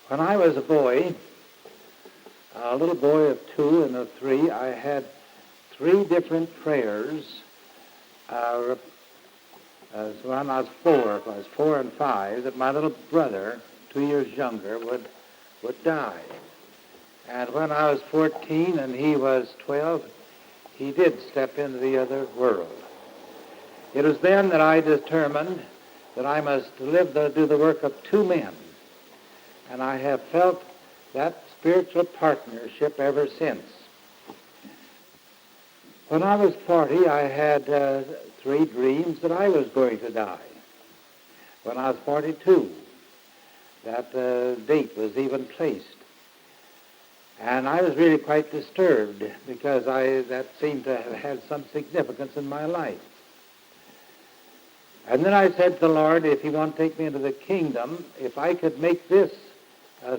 When I was a boy, a little boy of 2 and of 3, I had 3 different prayers. When I was 4 and 5, that my little brother, 2 years younger, would die. And when I was 14 and he was 12, he did step into the other world. It was then that I determined that I must do the work of 2 men. And I have felt that spiritual partnership ever since. When I was 40, I had 3 dreams that I was going to die. When I was 42, that date was even placed. And I was really quite disturbed because that seemed to have had some significance in my life. And then I said to the Lord, if you want to take me into the kingdom, if I could make this,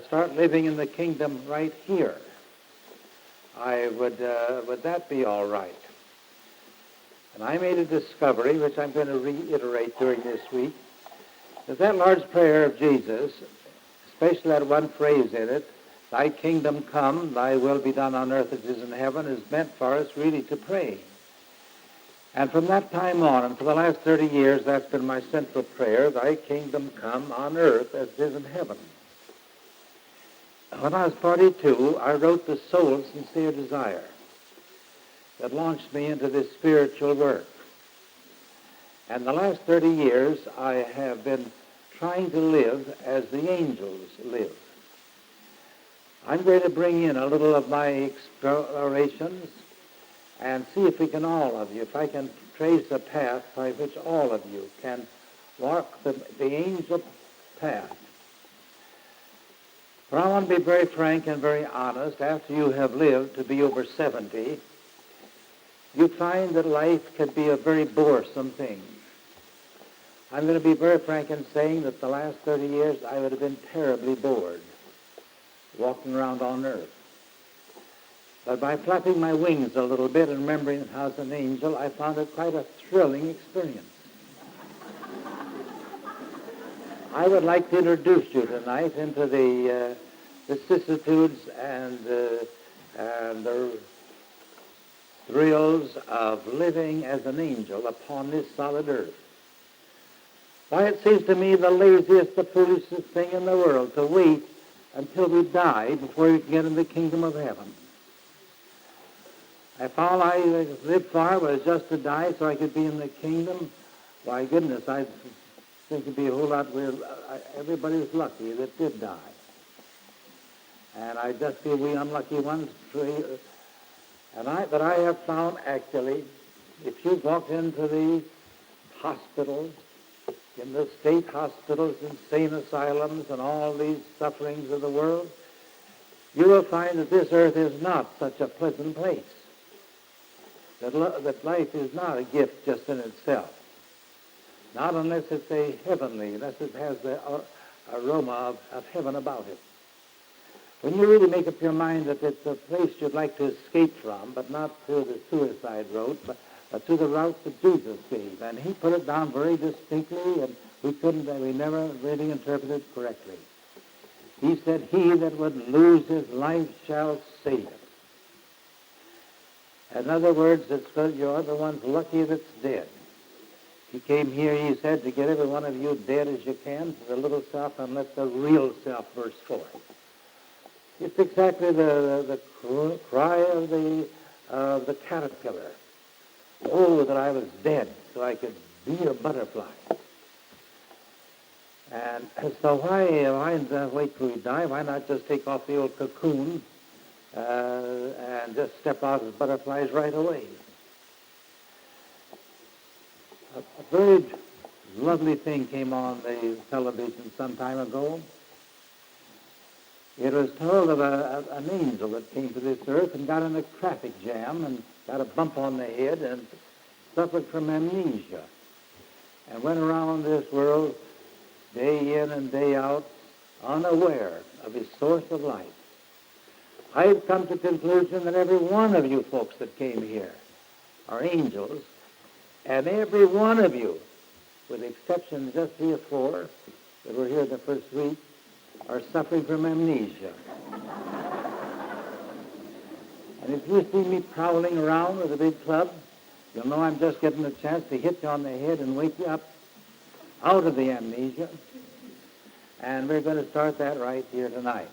start living in the kingdom right here, would that be all right? And I made a discovery, which I'm going to reiterate during this week, that Lord's Prayer of Jesus, especially that one phrase in it, thy kingdom come, thy will be done on earth as it is in heaven, is meant for us really to pray. And from that time on, and for the last 30 years, that's been my central prayer, thy kingdom come on earth as it is in heaven. When I was 42, I wrote The Soul's Sincere Desire that launched me into this spiritual work. And the last 30 years, I have been trying to live as the angels live. I'm going to bring in a little of my explorations and see if we can if I can trace a path by which all of you can walk the angel path. For I want to be very frank and very honest. After you have lived to be over 70, you find that life can be a very boresome thing. I'm going to be very frank in saying that the last 30 years I would have been terribly bored walking around on earth. But by flapping my wings a little bit and remembering how as an angel, I found it quite a thrilling experience. I would like to introduce you tonight into the vicissitudes and the thrills of living as an angel upon this solid earth. Why, it seems to me the laziest, the foolishest thing in the world to wait until we die before we can get in the kingdom of heaven. If all I lived for was just to die so I could be in the kingdom, why, goodness, I think it'd be a whole lot weird. Everybody was lucky that did die. And I just feel we unlucky ones. But I have found, actually, if you walk into the hospitals, in the state hospitals, insane asylums, and all these sufferings of the world, you will find that this earth is not such a pleasant place. That life is not a gift just in itself. Not unless it's unless it has the aroma of heaven about it. When you really make up your mind that it's a place you'd like to escape from, but not through the suicide road, but through the route that Jesus gave. And he put it down very distinctly, and we never really interpreted it correctly. He said, he that would lose his life shall save it. In other words, you're the ones lucky that's dead. He came here, he said, to get every one of you dead as you can to the little self and let the real self burst forth. It's exactly the cry of the caterpillar. Oh, that I was dead so I could be a butterfly. And so why wait till we die? Why not just take off the old cocoon and just step out as butterflies right away? A very lovely thing came on the television some time ago. It was told of an angel that came to this earth and got in a traffic jam and got a bump on the head and suffered from amnesia and went around this world day in and day out unaware of his source of life. I've come to the conclusion that every one of you folks that came here are angels, and every one of you, with the exception of just 3 or 4 that were here the first week, or suffering from amnesia. And if you see me prowling around with a big club, you'll know I'm just getting a chance to hit you on the head and wake you up out of the amnesia. And we're going to start that right here tonight.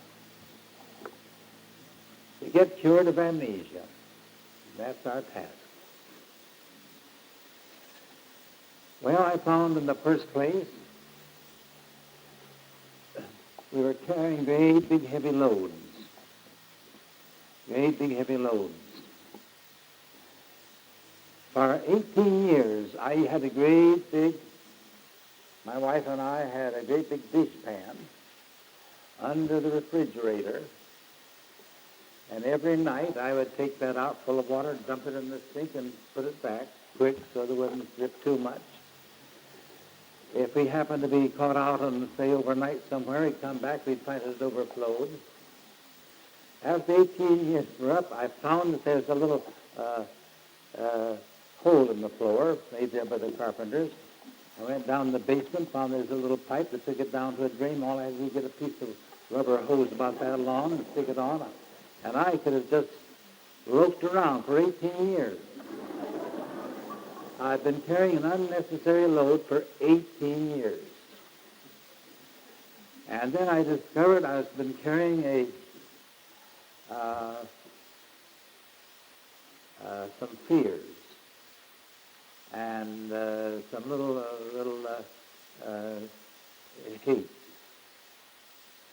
To get cured of amnesia. That's our task. Well, I found in the first place, we were carrying great big heavy loads. Great big heavy loads. For 18 years, I had a great big, my wife and I had a great big dish pan under the refrigerator. And every night I would take that out full of water, dump it in the sink, and put it back quick so there wouldn't drip too much. If we happened to be caught out and, say, overnight somewhere, we'd come back, we'd find it overflowed. After 18 years were up, I found that there's a little hole in the floor made there by the carpenters. I went down the basement, found there's a little pipe that took it down to a drain. All I had to do was get a piece of rubber hose about that long and stick it on. And I could have just loafed around for 18 years. I've been carrying an unnecessary load for 18 years. And then I discovered I've been carrying some fears and some little hates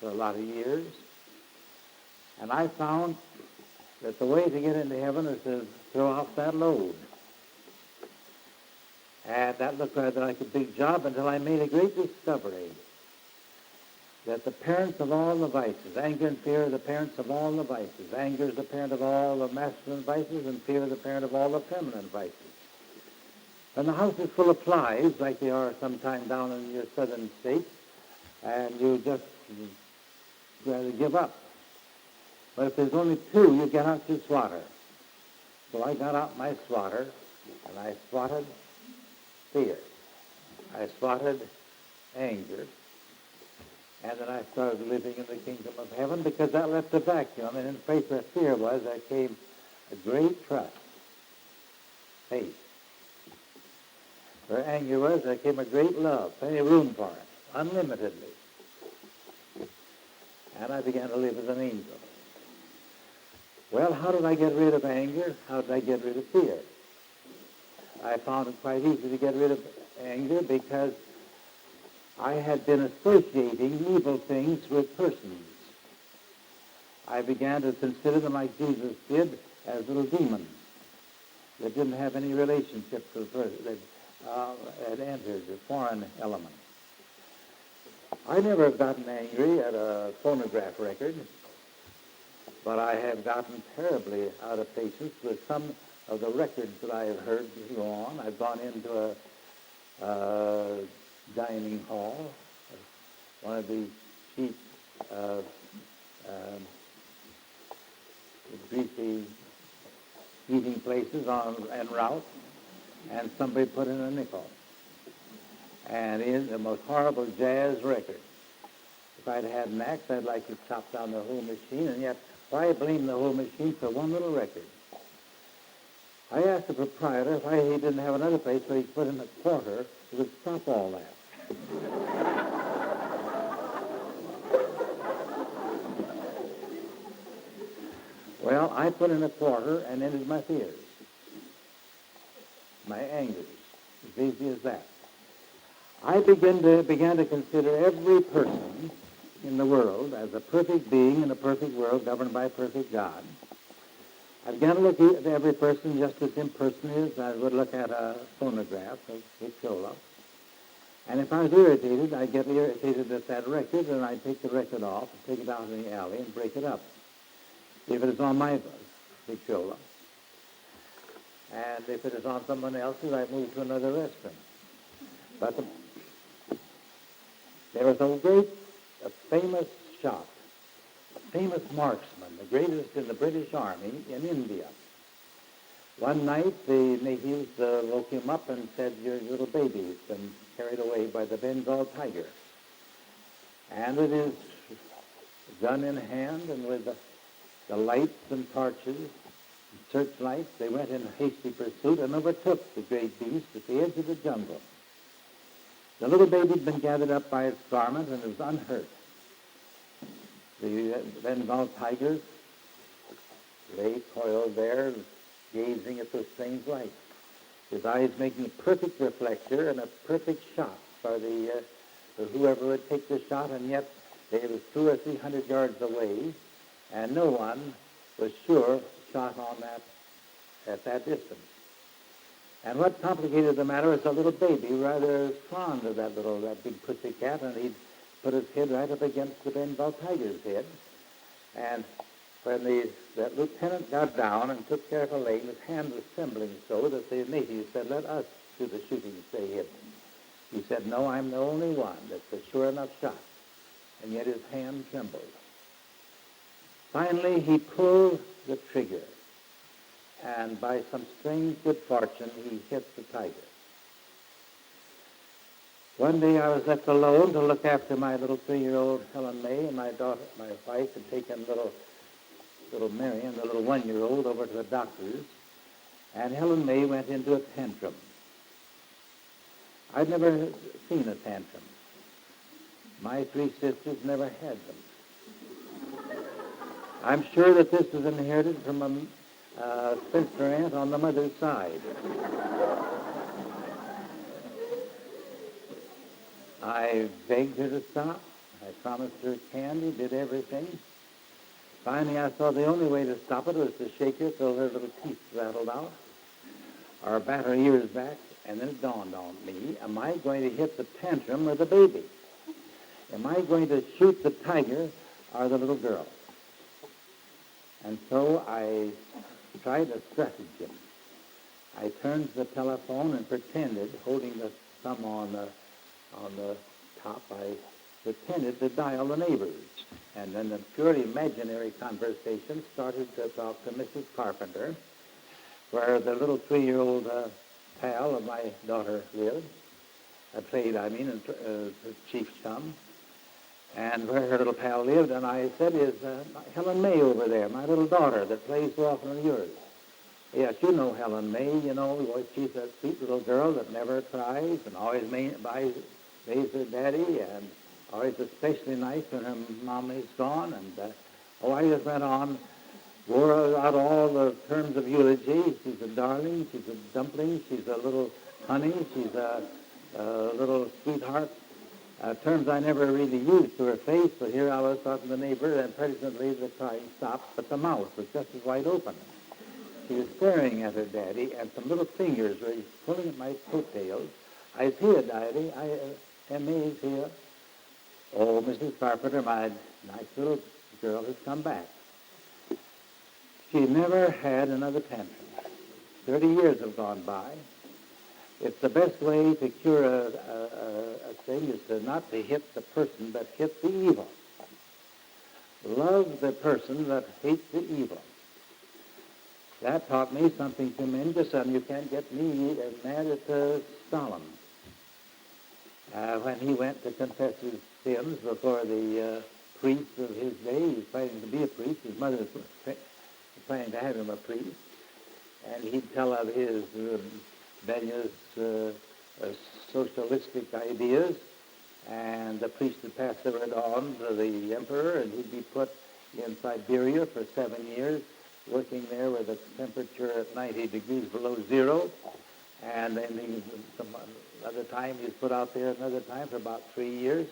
for a lot of years. And I found that the way to get into heaven is to throw off that load. And that looked rather like a big job until I made a great discovery that the parents of all the vices, anger and fear are the parents of all the vices. Anger is the parent of all the masculine vices, and fear is the parent of all the feminine vices. When the house is full of flies, like they are sometime down in your southern states, and you just rather give up. But if there's only two, you get out your swatter. So I got out my swatter, and I swatted fear. I swatted anger. And then I started living in the kingdom of heaven because that left a vacuum. And in the place where fear was, there came a great trust, faith. Where anger was, there came a great love, plenty of room for it, unlimitedly. And I began to live as an angel. Well, how did I get rid of anger? How did I get rid of fear? I found it quite easy to get rid of anger because I had been associating evil things with persons. I began to consider them like Jesus did as little demons that didn't have any relationship to the person, that had entered a foreign element. I never have gotten angry at a phonograph record, but I have gotten terribly out of patience with some of the records that I have heard go on. I've gone into a dining hall, one of the cheap, greasy eating places en route, and somebody put in a nickel. And in the most horrible jazz record. If I'd had an axe, I'd like to chop down the whole machine, and yet why blame the whole machine for one little record? I asked the proprietor if he didn't have another place where he could put in a quarter that would stop all that. Well, I put in a quarter and ended my fears, my angers, as easy as that. I began to consider every person in the world as a perfect being in a perfect world governed by a perfect God. I began to look at every person just as impersonal as I would look at a phonograph, a Victrola. And if I was irritated, I'd get irritated at that record, and I'd take the record off and take it out in the alley and break it up. If it is on my Victrola. And if it is on someone else's, I'd move to another restaurant. But there was a famous shot, a famous marksman, the greatest in the British Army in India. One night, the natives woke him up and said, "Your little baby's been carried away by the Bengal tiger." And with his gun in hand, and with the lights and torches and searchlights, they went in hasty pursuit and overtook the great beast at the edge of the jungle. The little baby had been gathered up by its garment and was unhurt. The Bengal tigers lay coiled there, gazing at this strange light. His eyes making a perfect reflector and a perfect shot for whoever would take the shot, and yet they was 200 or 300 yards away, and no one was sure shot on that at that distance. And what complicated the matter was a little baby, rather fond of that big pussy cat, and he'd put his head right up against the Bengal tiger's head. And when that lieutenant got down and took careful aim, his hand was trembling so that the natives said, "Let us do the shooting, stay hidden." He said, "No, I'm the only one that's a sure enough shot." And yet his hand trembled. Finally, he pulled the trigger, and by some strange good fortune, he hit the tiger. One day I was left alone to look after my little 3-year-old Helen May, and my daughter, my wife, had taken little Marion, the little 1-year-old, over to the doctor's, and Helen May went into a tantrum. I'd never seen a tantrum. My 3 sisters never had them. I'm sure that this was inherited from a spinster aunt on the mother's side. I begged her to stop. I promised her candy, did everything. Finally, I saw the only way to stop it was to shake her till her little teeth rattled out, or bat her ears back, and then it dawned on me, am I going to hit the tantrum or the baby? Am I going to shoot the tiger or the little girl? And so I tried a stratagem. I turned to the telephone and pretended, holding the thumb on the top, I pretended to dial the neighbors. And then the purely imaginary conversation started to talk to Mrs. Carpenter, where the little 3-year-old pal of my daughter lived, chief's chum, and where her little pal lived. And I said, "Is Helen May over there, my little daughter that plays so often with yours?" "Yes, you know Helen May, she's a sweet little girl that never cries and always pays her daddy, and always especially nice when her mom is gone." And I just went on, wore out all the terms of eulogy. She's a darling, she's a dumpling, she's a little honey, she's a little sweetheart. Terms I never really used to her face, but here I was talking to the neighbor, and presently the crying stopped, but the mouth was just as wide open. She was staring at her daddy, and some little fingers were pulling at my coattails. "I's here, Daddy. Emmy's here." "Oh, Mrs. Carpenter, my nice little girl has come back." She never had another tantrum. 30 years have gone by. It's the best way to cure a thing is to not to hit the person, but hit the evil. Love the person that hates the evil. That taught me something tremendous, and you can't get me as mad as Stalin. When he went to confess his sins before the priest of his day, he was planning to be a priest. His mother was planning to have him a priest. And he'd tell of his rebellious socialistic ideas, and the priest would pass the word on to the emperor, and he'd be put in Siberia for 7 years, working there with a temperature at 90 degrees below zero, and then some other time he was put out there another time for about 3 years.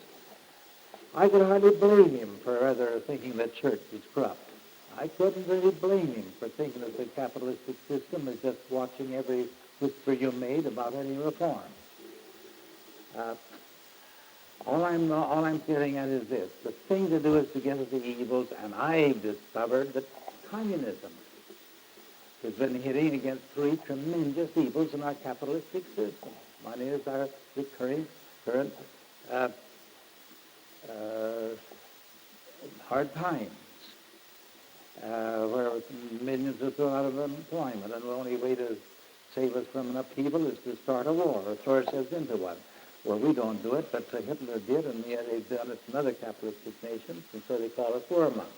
I could hardly blame him for rather thinking the church was corrupt. I couldn't really blame him for thinking that the capitalistic system was just watching every whisper you made about any reform. All I'm getting at is this: the thing to do is to get at the evils, and I discovered that communism has been hitting against 3 tremendous evils in our capitalistic system. One is our current hard times, where millions are thrown out of employment, and the only way to save us from an upheaval is to start a war or throw ourselves into one. Well, we don't do it, but Hitler did, and they've done it in other capitalistic nations, and so they call us war monks.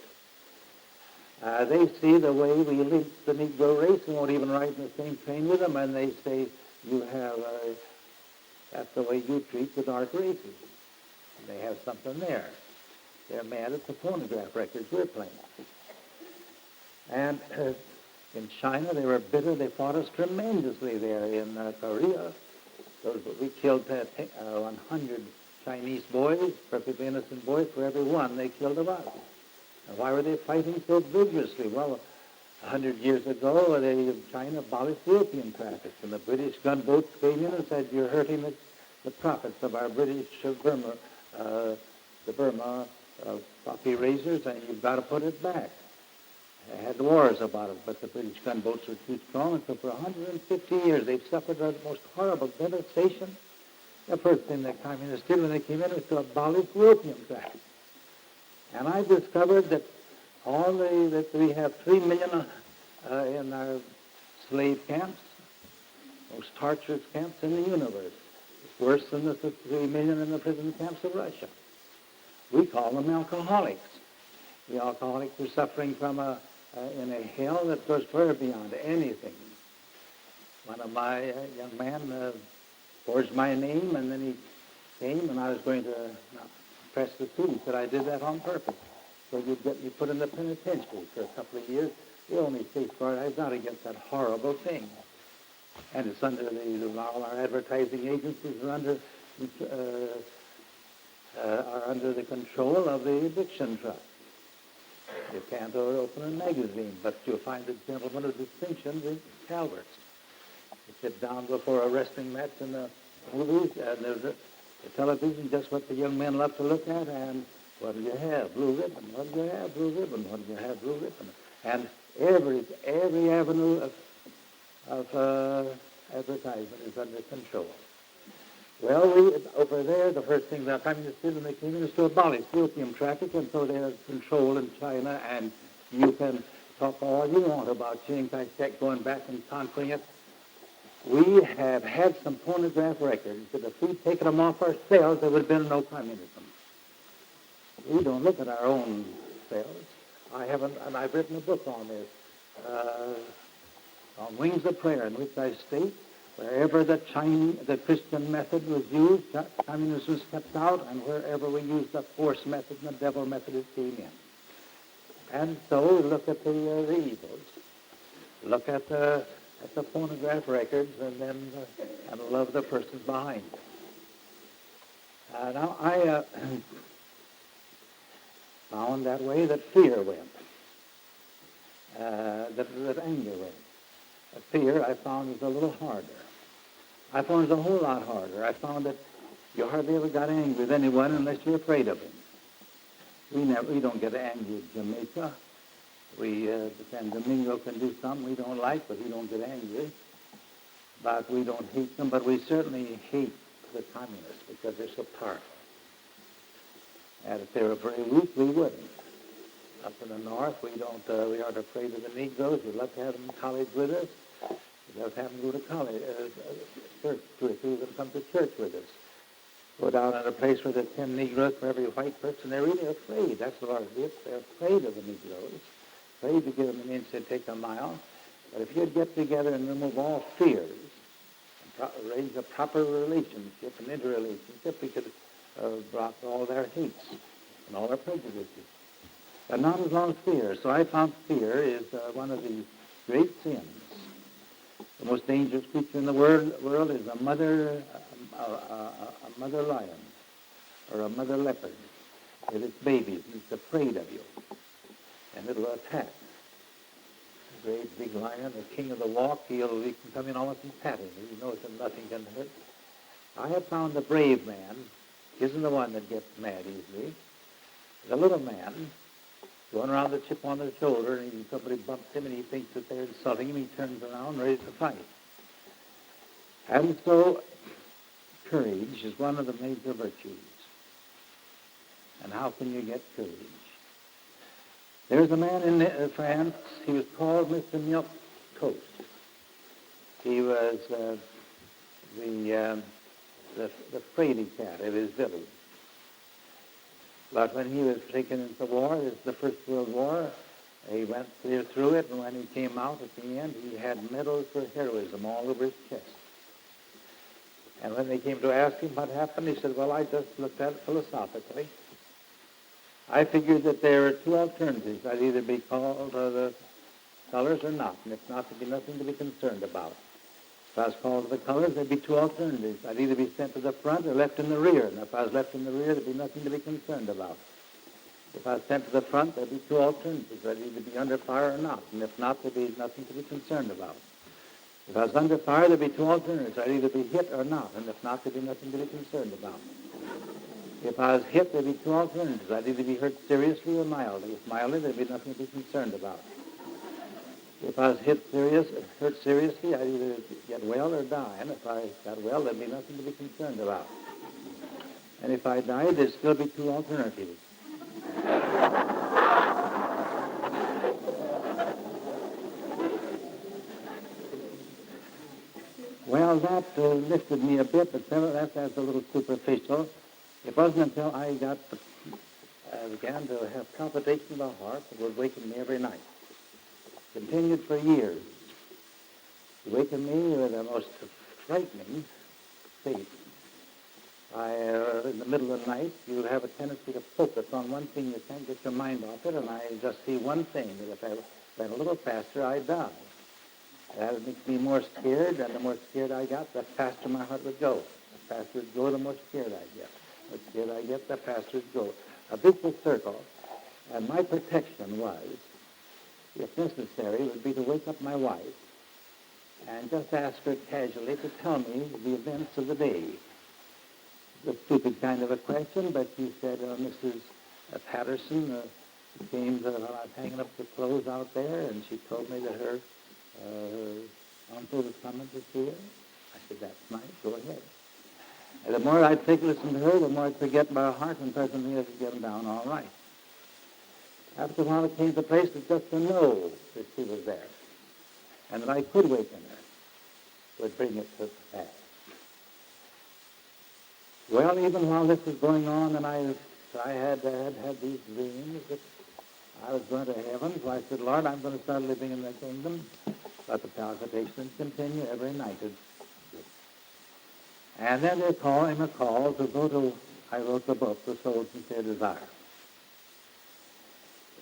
They see the way we lead the Negro race and won't even ride in the same train with them, and they say, that's the way you treat the dark races. And they have something there. They're mad at the phonograph records we're playing. And in China, they were bitter. They fought us tremendously there in Korea. We killed 100 Chinese boys, perfectly innocent boys, for every one they killed of us. And why were they fighting so vigorously? Well, 100 years ago, China abolished the opium traffic, and the British gunboats came in and said, you're hurting the profits of our British Burma, the Burma poppy raisers, and you've got to put it back. They had wars about it, but the British gunboats were too strong, and so for 150 years they've suffered the most horrible devastation. The first thing the communists did when they came in was to abolish the opium traffic. And I discovered that that we have 3 million in our slave camps, most torturous camps in the universe. It's worse than the 3 million in the prison camps of Russia. We call them alcoholics. The alcoholics are suffering from in a hell that goes far beyond anything. One of my young man forged my name, and then he came, and I was going to press the suit. He said, I did that on purpose. So you'd get me put in the penitentiary for a couple of years. The only safeguard I've got against that horrible thing. And it's under all our advertising agencies are under the control of the addiction trust. You can't open a magazine, but you'll find the gentleman of distinction, the Calverts. You sit down before a wrestling match in the movies, and there's the television, just what the young men love to look at, and what do you have? Blue ribbon. What do you have? Blue ribbon. What do you have? Blue ribbon. And every avenue of advertisement is under control. Well, over there, the first thing the communists did when they came in is to abolish the opium traffic, and so they're controlled in China, and you can talk all you want about Chiang Kai-shek going back and conquering it. We have had some phonograph records that if we'd taken them off ourselves, there would have been no communism. We don't look at our own selves. I've written a book on this, on Wings of Prayer, in which I state wherever the Christian method was used, communism was kept out, and wherever we used the force method and the devil method, it came in. And so look at the evils. Look at the phonograph records, and love the persons behind it. Now, I found that way that fear went, that anger went. Fear, I found, is a little harder. I found it's a whole lot harder. I found that you hardly ever got angry with anyone unless you're afraid of him. We don't get angry at Jamaica. San Domingo can do something we don't like, but we don't get angry. But we don't hate them, but we certainly hate the communists because they're so powerful. And if they were very weak, we wouldn't. Up in the north, we aren't afraid of the Negroes. We'd love to have them in college with us. We'd love to have them go to college, church with us. We would come to church with us. Go down at a place where there's 10 Negroes for every white person. They're really afraid. That's a lot of it. They're afraid of the Negroes. Afraid to give them an inch and take a mile. But if you'd get together and remove all fears, and raise a proper relationship, an interrelationship, we could drop all their hates and all their prejudices. But not as long as fear. So I found fear is one of the great sins. The most dangerous creature in the world is a mother lion or a mother leopard with its babies. It's afraid of you, and it'll attack. A great big lion, the king of the walk, he can come in almost and pat him. He knows that nothing can hurt. I have found the brave man isn't the one that gets mad easily. The little man going around the chip on the shoulder, and somebody bumps him, and he thinks that they're insulting him. He turns around, ready to fight. And so, courage is one of the major virtues. And how can you get courage? There's a man in France. He was called Mr. Milk Toast. He was the the fraidy cat of his village. But when he was taken into war, this is the First World War, he went clear through it, and when he came out at the end, he had medals for heroism all over his chest. And when they came to ask him what happened, he said, well, I just looked at it philosophically. I figured that there are two alternatives. I'd either be called the colors or not, and if not, there'd be nothing to be concerned about. If I was called to the colors, there'd be two alternatives. I'd either be sent to the front or left in the rear, and if I was left in the rear, there'd be nothing to be concerned about. If I was sent to the front, there'd be two alternatives. I'd either be under fire or not, and if not, there'd be nothing to be concerned about. If I was under fire, there'd be two alternatives. I'd either be hit or not, and if not, there'd be nothing to be concerned about. If I was hit, there'd be two alternatives. I'd either be hurt seriously or mildly. If mildly, there'd be nothing to be concerned about. If I was hurt seriously, I'd either get well or die. And if I got well, there'd be nothing to be concerned about. And if I died, there'd still be two alternatives. Well, that lifted me a bit, but that's a little superficial. It wasn't until I began to have palpitation of the heart that would waken me every night. Continued for years. It wakened me with the most frightening state. In the middle of the night, you have a tendency to focus on one thing. You can't get your mind off it, and I just see one thing, that if I went a little faster, I'd die. That makes me more scared, and the more scared I got, the faster my heart would go. The faster it would go, the more scared I'd get. The more scared I get, the faster it would go. A vicious circle. And my protection was, if necessary, would be to wake up my wife and just ask her casually to tell me the events of the day. It's a stupid kind of a question, but she said, Mrs. Patterson came when I was hanging up the clothes out there, and she told me that her uncle was coming to see her. I said, that's nice, go ahead. And the more I'd listen to her, the more I'd forget my heart, and presently I'd get them down all right. After a while, it came to place just to know that she was there, and that I could waken her, would bring it to pass. Well, even while this was going on, and I had these dreams that I was going to heaven, so I said, Lord, I'm going to start living in the kingdom. But the palpitations continue every night. And then there came a call to go to, I wrote the book, The Soul's Sincere Desire.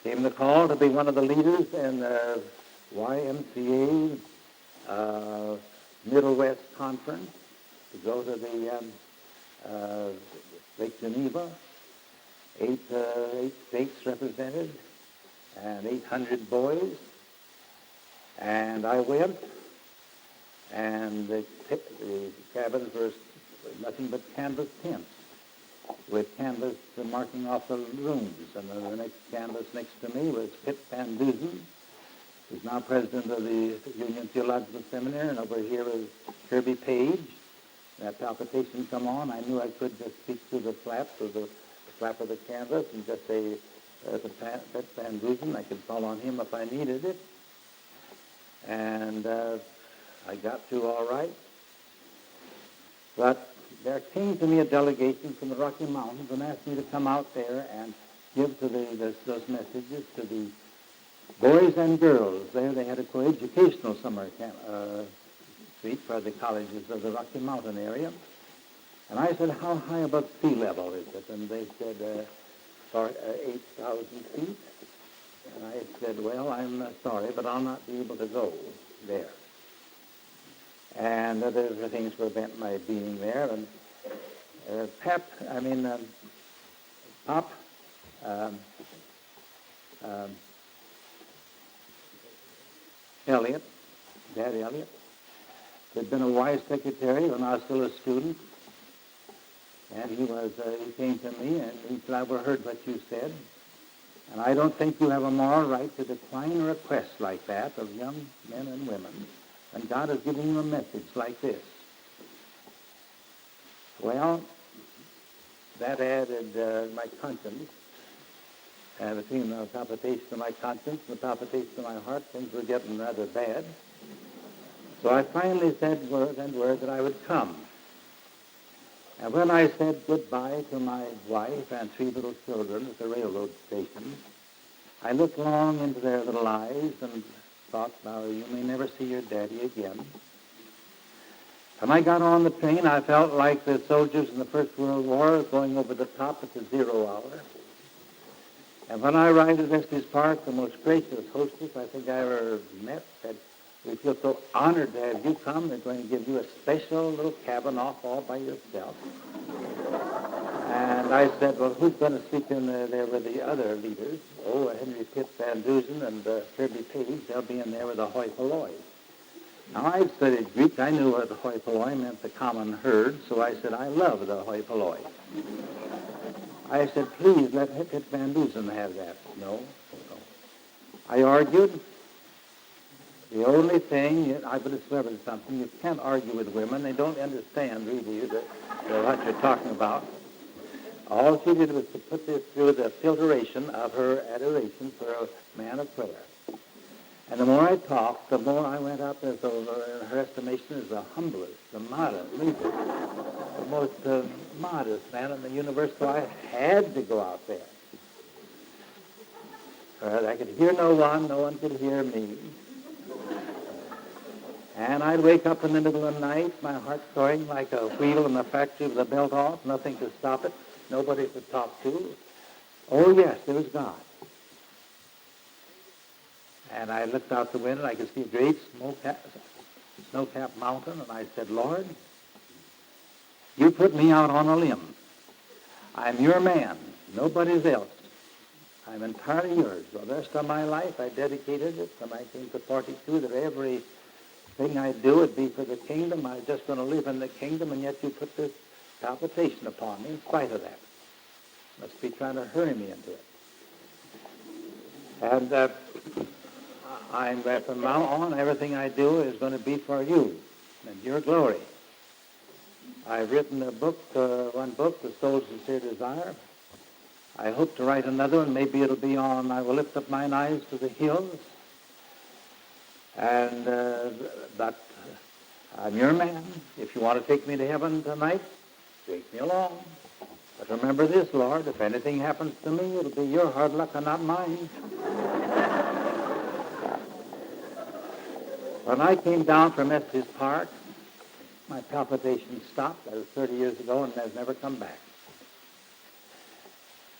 Came the call to be one of the leaders in the YMCA Middle West Conference, to go to the Lake Geneva, eight states represented, and 800 boys. And I went, and the cabins were nothing but canvas tents, with canvas marking off the rooms. And the next canvas next to me was Pitt Van Dusen, who's now president of the Union Theological Seminary, and over here is Kirby Page. That palpitation come on, I knew I could just speak through the flaps of the flap of the canvas and just say, Pitt Van Dusen. I could call on him if I needed it. And I got through all right. But there came to me a delegation from the Rocky Mountains and asked me to come out there and give to those messages to the boys and girls. There they had a co-educational summer camp, speech for the colleges of the Rocky Mountain area. And I said, how high above sea level is it? And they said, 8,000 feet. And I said, well, I'm sorry, but I'll not be able to go there. And other things prevent my being there. And Pop Elliott, Dad Elliott, had been a wise secretary when I was still a student. And he came to me and he said, I've heard what you said. And I don't think you have a moral right to decline a request like that of young men and women. And God is giving you a message like this. Well, that added my conscience. And between the palpitation of my conscience and the palpitation of my heart, things were getting rather bad. So I finally said word that I would come. And when I said goodbye to my wife and 3 little children at the railroad station, I looked long into their little eyes and thought, now, you may never see your daddy again. When I got on the train, I felt like the soldiers in the First World War going over the top at the 0 hour. And when I arrived at Estes Park, the most gracious hostess I think I ever met said, we feel so honored to have you come. They're going to give you a special little cabin off all by yourself. And I said, well, who's going to sleep in there with the other leaders? Oh, Henry Pitt Van Dusen and Kirby Page. They'll be in there with the hoi polloi. Now, I'd studied Greek. I knew what the hoi polloi meant, the common herd, so I said, I love the hoi polloi. I said, please let Pitt Van Dusen have that. No. I argued. The only thing, I've discovered something, you can't argue with women. They don't understand, really, what you're talking about. All she did was to put this through the filtration of her adoration for a man of prayer. And the more I talked, the more I went up as her estimation as the humblest, the modest, the most modest man in the universe, so I had to go out there. I could hear no one could hear me. And I'd wake up in the middle of the night, my heart soaring like a wheel in the factory with the belt off, nothing to stop it, nobody to talk to. Oh, yes, there was God. And I looked out the window, and I could see a great snow-capped mountain, and I said, Lord, you put me out on a limb. I'm your man, nobody's else. I'm entirely yours. The rest of my life, I dedicated it from 1942 that every thing I do would be for the kingdom. I'm just going to live in the kingdom, and yet you put this palpitation upon me in spite of that. Must be trying to hurry me into it. And I'm from now on, everything I do is going to be for you and your glory. I've written a book, one book, The Soul's Sincere Desire. I hope to write another one. Maybe it'll be on, I will lift up mine eyes to the hills. And, but I'm your man. If you want to take me to heaven tonight, take me along. But remember this, Lord, if anything happens to me, it'll be your hard luck and not mine. When I came down from Estes Park, my palpitations stopped. That was 30 years ago, and has never come back.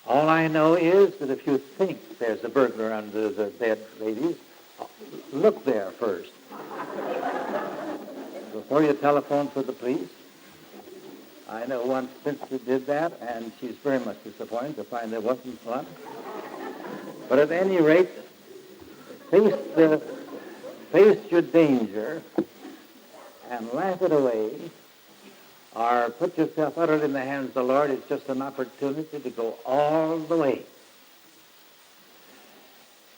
All I know is that if you think there's a burglar under the bed, ladies, look there first. Before you telephone for the police. I know one sister did that, and she's very much disappointed to find there wasn't one. But at any rate, face your danger and laugh it away, or put yourself utterly in the hands of the Lord. It's just an opportunity to go all the way.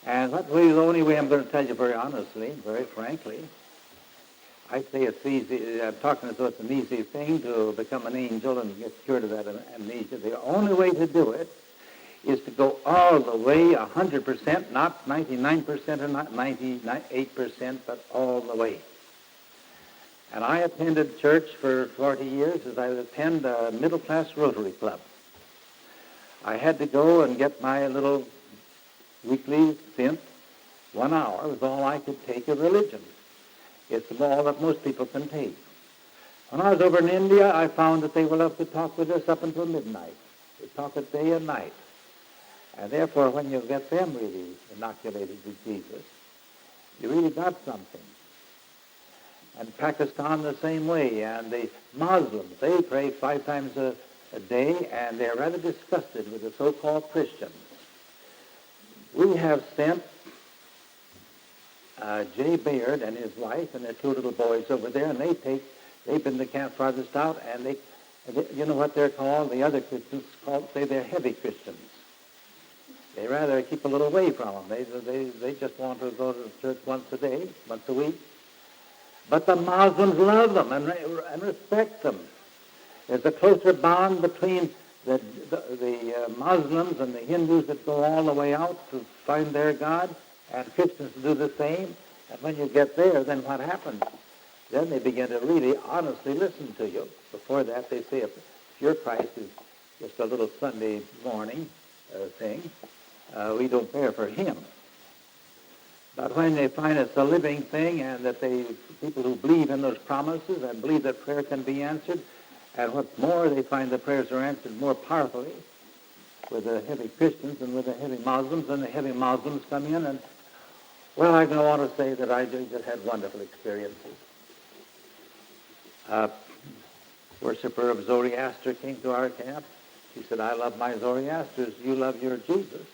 And that's really the only way I'm going to tell you very honestly, very frankly. I say it's easy. I'm talking as though it's an easy thing to become an angel and get cured of that amnesia. The only way to do it is to go all the way, 100%, not 99% or not 98%, but all the way. And I attended church for 40 years as I would attend a middle-class Rotary Club. I had to go and get my little weekly stint. 1 hour was all I could take of religion. It's all that most people can take. When I was over in India, I found that they will have to talk with us up until midnight. They talk it day and night. And therefore, when you get them really inoculated with Jesus, you really got something. And Pakistan the same way. And the Muslims, they pray 5 times a day, and they're rather disgusted with the so-called Christians. We have sent Jay Baird and his wife and their 2 little boys over there, and they've been to Camp Farthest Out, and they, you know what they're called? The other Christians say they're heavy Christians. They rather keep a little away from them. They just want to go to church once a day, once a week. But the Muslims love them and respect them. There's a closer bond between the Muslims and the Hindus that go all the way out to find their God, and Christians do the same. And when you get there, then what happens? Then they begin to really honestly listen to you. Before that, they say a Your Christ is just a little Sunday morning thing. We don't care for him. But when they find it's a living thing and that people who believe in those promises and believe that prayer can be answered, and what's more, they find the prayers are answered more powerfully with the heavy Christians than with the heavy Muslims, and the heavy Muslims come in, and, well, I don't want to say that I just had wonderful experiences. Worshipper of Zoroaster came to our camp. She said, I love my Zoroasters. You love your Jesus.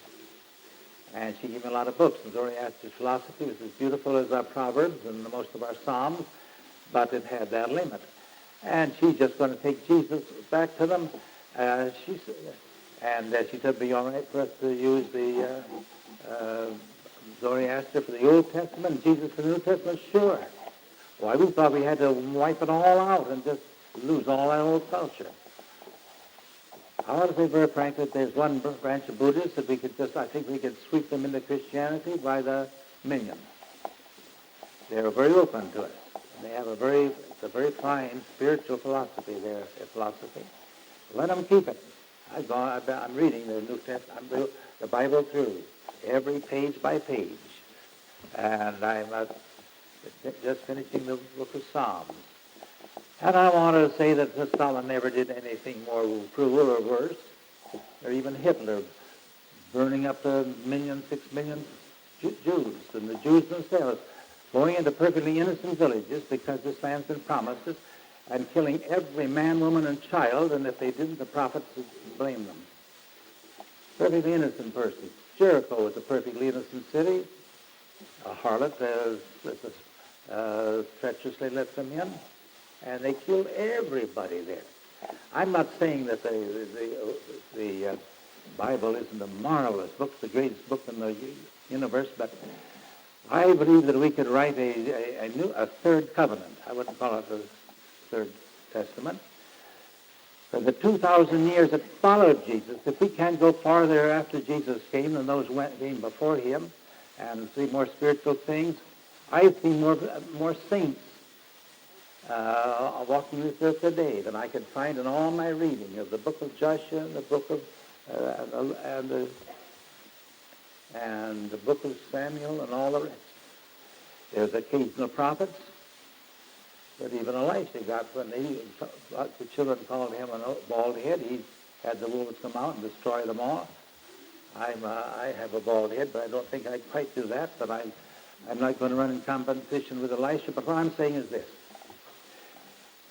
And she gave me a lot of books. And Zoroaster's philosophy was as beautiful as our Proverbs and most of our Psalms, but it had that limit. And she's just going to take Jesus back to them. She said, it'd be all right for us to use the Zoroaster for the Old Testament and Jesus for the New Testament. Sure. Why, we thought we had to wipe it all out and just lose all that old culture. I want to say very frankly that there's one branch of Buddhists that I think we could sweep them into Christianity by the million. They're very open to it. They have a very fine spiritual philosophy, their philosophy. Let them keep it. I'm reading the New Testament, the Bible through, every page by page. And I'm just finishing the book of Psalms. And I want to say that Stalin never did anything more cruel or worse, or even Hitler burning up 6 million Jews, and the Jews themselves going into perfectly innocent villages because this man's been promised it, and killing every man, woman, and child, and if they didn't, the prophets would blame them. Perfectly innocent person. Jericho was a perfectly innocent city. A harlot treacherously let them in, and they killed everybody there. I'm not saying that the Bible isn't a marvelous book, the greatest book in the universe, but I believe that we could write a third covenant. I wouldn't call it a third testament. For the 2,000 years that followed Jesus, if we can't go farther after Jesus came than those came before him and see more spiritual things, I've seen more saints walking this earth today than I could find in all my reading of the book of Joshua and the book of and the book of Samuel and all the rest. There's occasional prophets, but even Elisha got when the children called him a bald head. He had the wolves come out and destroy them all. I have a bald head, but I don't think I quite do that. But I'm not going to run in competition with Elisha. But what I'm saying is this: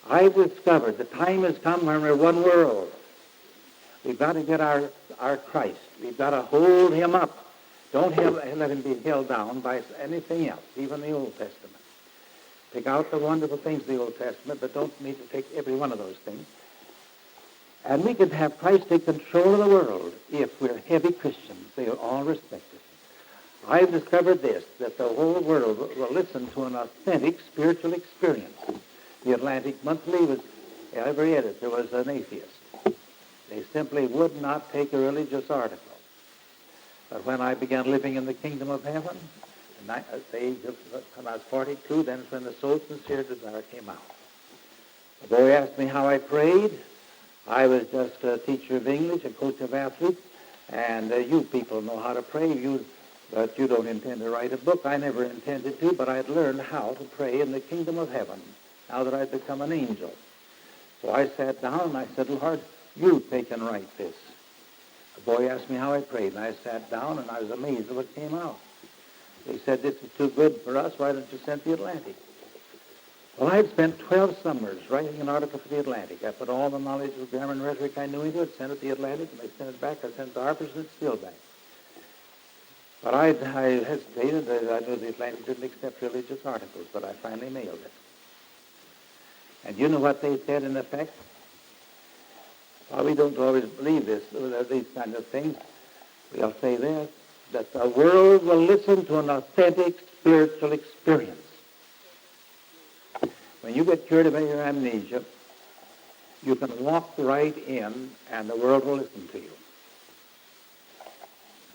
I've discovered the time has come when we're one world. We've got to get our Christ. We've got to hold him up. Don't let him be held down by anything else, even the Old Testament. Pick out the wonderful things of the Old Testament, but don't need to take every one of those things. And we could have Christ take control of the world if we're heavy Christians. They will all respect us. I've discovered this, that the whole world will listen to an authentic spiritual experience. The Atlantic Monthly was, every editor was an atheist. They simply would not take a religious article. But when I began living in the kingdom of heaven, when I was 42, then when the Soul Sincere Desire came out. The boy asked me how I prayed. I was just a teacher of English, a coach of athletes, and you people know how to pray, but you don't intend to write a book. I never intended to, but I'd learned how to pray in the kingdom of heaven, now that I'd become an angel. So I sat down and I said, Lord, you take and write this. The boy asked me how I prayed, and I sat down and I was amazed at what came out. They said, this is too good for us. Why don't you send the Atlantic? Well, I'd spent 12 summers writing an article for the Atlantic. I put all the knowledge of grammar and rhetoric I knew into it, sent it to the Atlantic, and they sent it back. I sent it to Harper's, and it's still back. But I hesitated. I knew the Atlantic didn't accept religious articles, but I finally mailed it. And you know what they said in effect? Well, we don't always believe these kind of things. We'll say this, that the world will listen to an authentic spiritual experience. When you get cured of your amnesia, you can walk right in and the world will listen to you.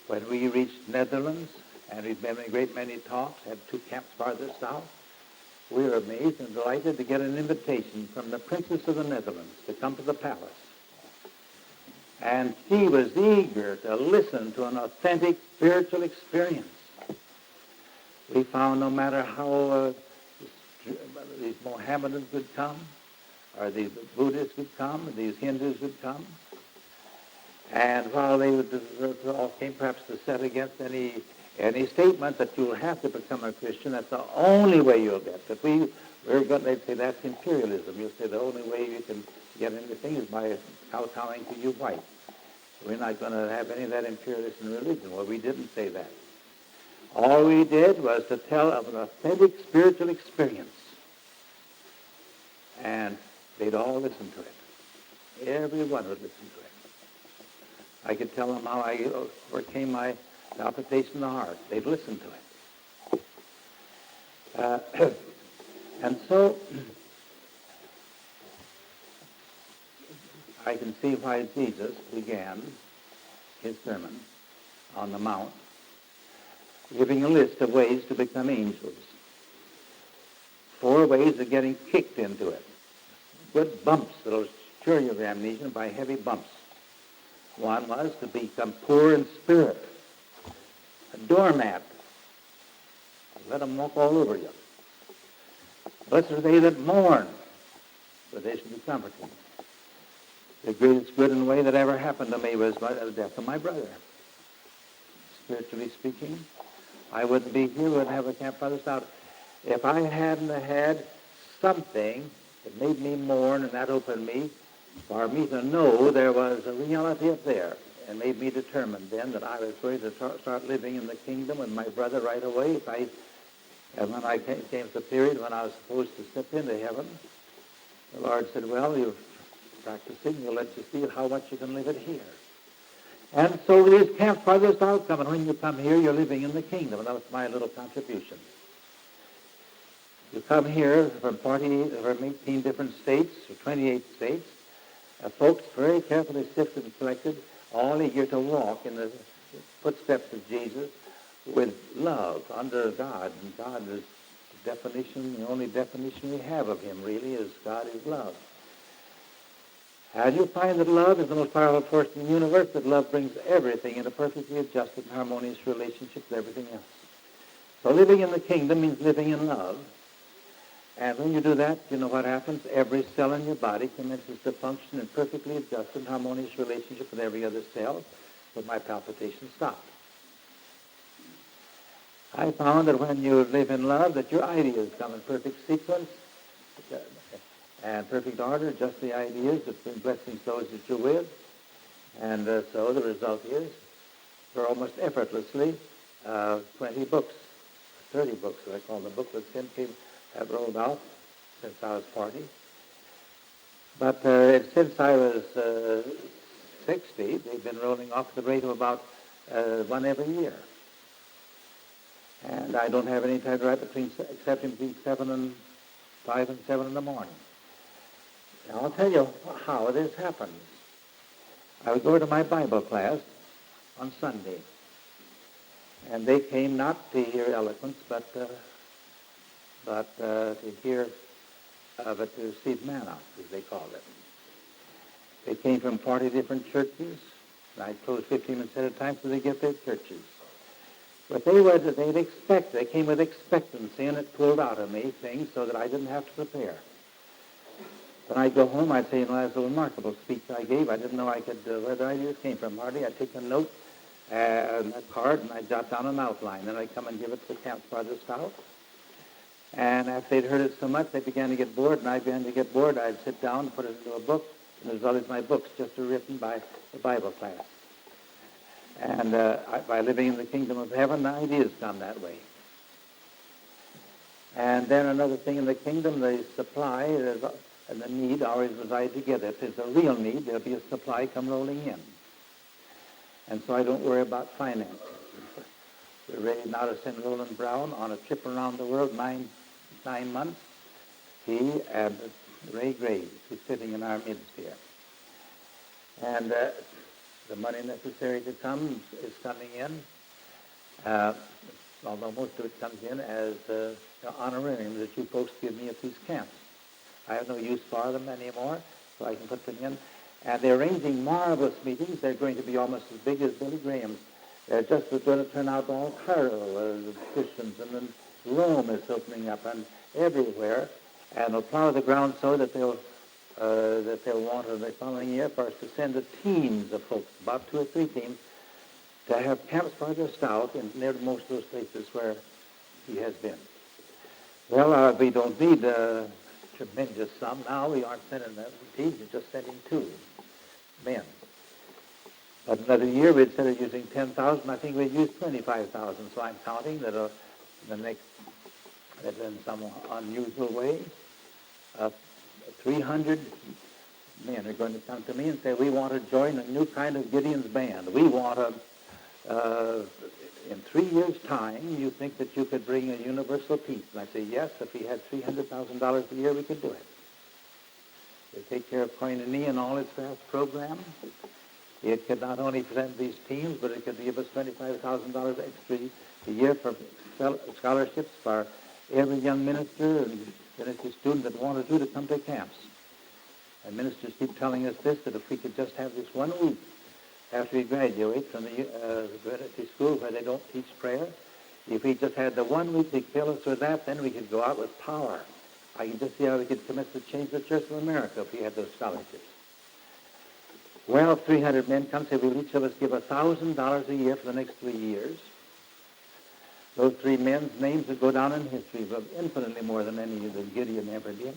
When we reached Netherlands, and we've been in a great many talks, had 2 camps farthest out, we were amazed and delighted to get an invitation from the Princess of the Netherlands to come to the palace. And she was eager to listen to an authentic spiritual experience. We found no matter how these Mohammedans would come, or these Buddhists would come, or these Hindus would come, and while they all came perhaps to set against any statement that you'll have to become a Christian, that's the only way you'll get. That they'd say that's imperialism. You'll say the only way you can get anything is by kowtowing to you white. We're not going to have any of that imperialism in religion. Well, we didn't say that. All we did was to tell of an authentic spiritual experience. And they'd all listen to it. Everyone would listen to it. I could tell them how I overcame my palpitation of the heart. They'd listen to it. And so I can see why Jesus began his sermon on the Mount, giving a list of ways to become angels. 4 ways of getting kicked into it. Good bumps that'll cure your amnesia by heavy bumps. One was to become poor in spirit, a doormat. Let them walk all over you. Blessed are they that mourn, for they shall be comforted. The greatest good in the way that ever happened to me was the death of my brother. Spiritually speaking, I wouldn't be here, wouldn't have a Camp Farthest Out. If I hadn't had something that made me mourn and that opened me, for me to know there was a reality up there, and made me determined then that I was going to start living in the kingdom with my brother right away. And when I came to the period when I was supposed to step into heaven, the Lord said, well, you're practicing, we'll let you see how much you can live it here. And so these Camp Farthest Out come, and when you come here, you're living in the kingdom. And that was my little contribution. You come here from 18 different states, or 28 states, folks very carefully sifted and selected, all eager to walk in the footsteps of Jesus with love under God. And God is the definition, the only definition we have of him really is God is love. And you find that love is the most powerful force in the universe, that love brings everything into perfectly adjusted and harmonious relationship with everything else. So living in the kingdom means living in love. And when you do that, you know what happens? Every cell in your body commences to function in perfectly adjusted and harmonious relationship with every other cell, but my palpitations stop. I found that when you live in love, that your ideas come in perfect sequence and perfect order, just the ideas that bring blessings to those that you're with. And so the result is, for almost effortlessly, 20 books, 30 books, I call them, booklets simply have rolled out since I was 40. But since I was 60, they've been rolling off at the rate of about one every year. And I don't have any time to write except between 5 and 7 in the morning. Now, I'll tell you how this happens. I would go to my Bible class on Sunday, and they came not to hear eloquence, but to hear, but to receive manna, as they called it. They came from 40 different churches, and I closed 15 minutes at a time so they get their churches. But they came with expectancy, and it pulled out of me things so that I didn't have to prepare. When I'd go home, I'd say, that's a remarkable speech I gave. I didn't know I could, where the ideas came from, hardly. I'd take a note on a card, and I'd jot down an outline. Then I'd come and give it to the Camp Farthest Out. And after they'd heard it so much, they began to get bored, and I began to get bored. I'd sit down and put it into a book, and the result is my books just are written by the Bible class. And by living in the kingdom of heaven, the ideas come that way. And then another thing in the kingdom, the supply and the need always reside together. If there's a real need, there'll be a supply come rolling in. And so I don't worry about finances. We're ready now to send Roland Brown on a trip around the world, nine months. He and Ray Graves, who's sitting in our midst here. And the money necessary to come is coming in, although most of it comes in as honorarium that you folks give me at these camps. I have no use for them anymore, so I can put them in. And they're arranging marvelous meetings. They're going to be almost as big as Billy Graham's. They're just going to turn out all Cairo, Christians, and then Rome is opening up, and everywhere. And they'll plow the ground so that they'll want in the following year for us to send the teams of folks, about 2 or 3 teams, to have camps farthest out in near most of those places where he has been. Well, we don't need a tremendous sum now. We aren't sending them teams. We're just sending 2 men. But another year, instead of using 10,000, I think we'd use 25,000. So I'm counting that that in some unusual way, 300 men are going to come to me and say, we want to join a new kind of Gideon's band. We want to, in 3 years' time, you think that you could bring a universal peace? And I say, yes, if we had $300,000 a year, we could do it. They take care of Koinonia and all its vast program. It could not only present these teams, but it could give us $25,000 extra a year for scholarships for every young minister and ministry student that want to come to camps. And ministers keep telling us this, that if we could just have this 1 week after we graduate from the university school where they don't teach prayer, if we just had the 1 week to fill us with that, then we could go out with power. I can just see how we could commit to change the Church of America if we had those scholarships. Well, 300 men come, say, will each of us give $1,000 a year for the next 3 years. Those 3 men's names would go down in history, but infinitely more than any that Gideon ever did.